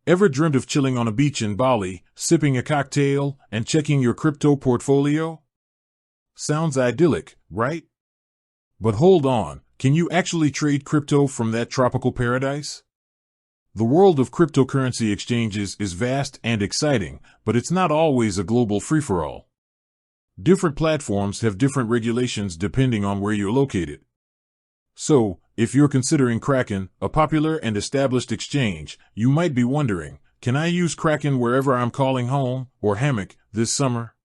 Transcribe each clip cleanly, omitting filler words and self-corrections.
Ever dreamt of chilling on a beach in Bali, sipping a cocktail, and checking your crypto portfolio? Sounds idyllic, right? But hold on, can you actually trade crypto from that tropical paradise? The world of cryptocurrency exchanges is vast and exciting, but it's not always a global free-for-all. Different platforms have different regulations depending on where you're located. So, if you're considering Kraken, a popular and established exchange, you might be wondering, can I use Kraken wherever I'm calling home, or hammock, this summer?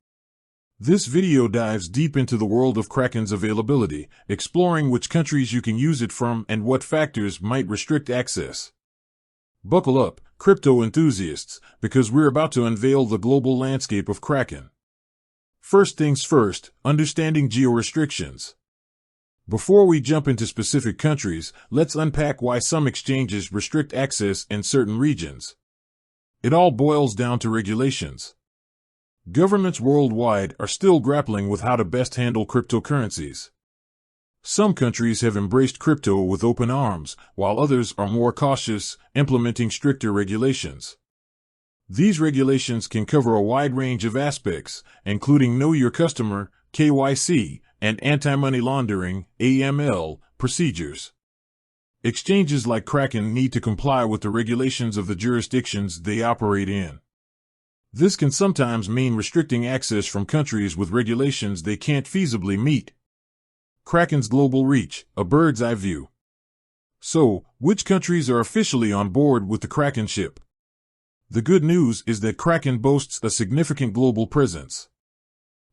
This video dives deep into the world of Kraken's availability, exploring which countries you can use it from and what factors might restrict access. Buckle up, crypto enthusiasts, because we're about to unveil the global landscape of Kraken. First things first, understanding geo-restrictions. Before we jump into specific countries, let's unpack why some exchanges restrict access in certain regions. It all boils down to regulations. Governments worldwide are still grappling with how to best handle cryptocurrencies. Some countries have embraced crypto with open arms, while others are more cautious, implementing stricter regulations. These regulations can cover a wide range of aspects, including Know Your Customer, KYC, and anti-money laundering, AML, procedures. Exchanges like Kraken need to comply with the regulations of the jurisdictions they operate in. This can sometimes mean restricting access from countries with regulations they can't feasibly meet. Kraken's global reach, a bird's eye view. So, which countries are officially on board with the Kraken ship? The good news is that Kraken boasts a significant global presence.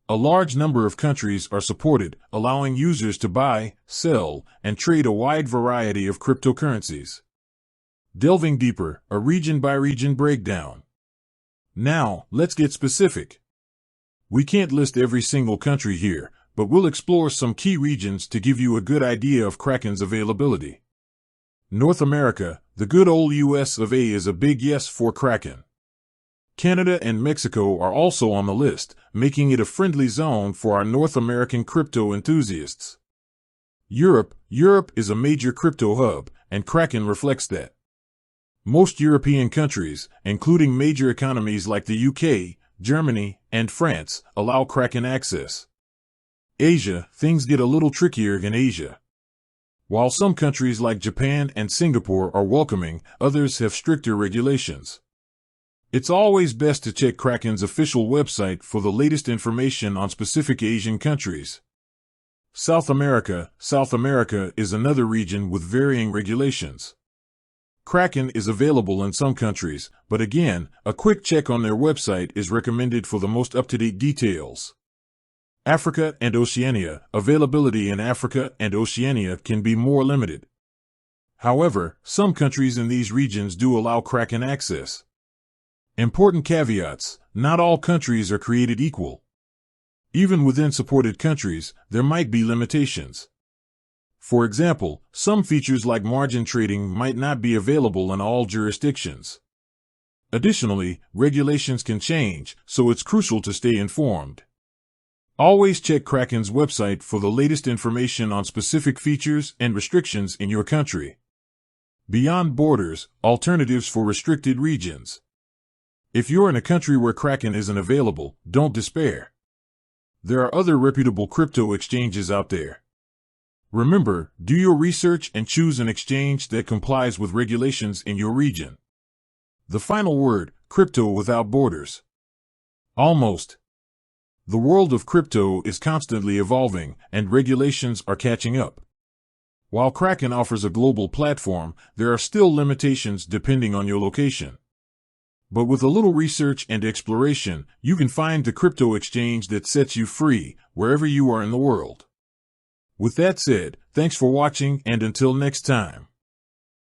A large number of countries are supported, allowing users to buy, sell, and trade a wide variety of cryptocurrencies. Delving deeper, a region-by-region breakdown. Now, let's get specific. We can't list every single country here, but we'll explore some key regions to give you a good idea of Kraken's availability. North America, the good old US of A, is a big yes for Kraken. Canada and Mexico are also on the list, making it a friendly zone for our North American crypto enthusiasts. Europe is a major crypto hub, and Kraken reflects that. Most European countries, including major economies like the UK, Germany, and France, allow Kraken access. Asia, things get a little trickier in Asia. While some countries like Japan and Singapore are welcoming, others have stricter regulations. It's always best to check Kraken's official website for the latest information on specific Asian countries. South America is another region with varying regulations. Kraken is available in some countries, but again, a quick check on their website is recommended for the most up-to-date details. Africa and Oceania, availability in Africa and Oceania can be more limited. However, some countries in these regions do allow Kraken access. Important caveats: not all countries are created equal. Even within supported countries, there might be limitations. For example, some features like margin trading might not be available in all jurisdictions. Additionally, regulations can change, so it's crucial to stay informed. Always check Kraken's website for the latest information on specific features and restrictions in your country. Beyond borders, alternatives for restricted regions. If you're in a country where Kraken isn't available, don't despair. There are other reputable crypto exchanges out there. Remember, do your research and choose an exchange that complies with regulations in your region. The final word, crypto without borders. Almost. The world of crypto is constantly evolving, and regulations are catching up. While Kraken offers a global platform, there are still limitations depending on your location. But with a little research and exploration, you can find the crypto exchange that sets you free, wherever you are in the world. With that said, thanks for watching, and until next time.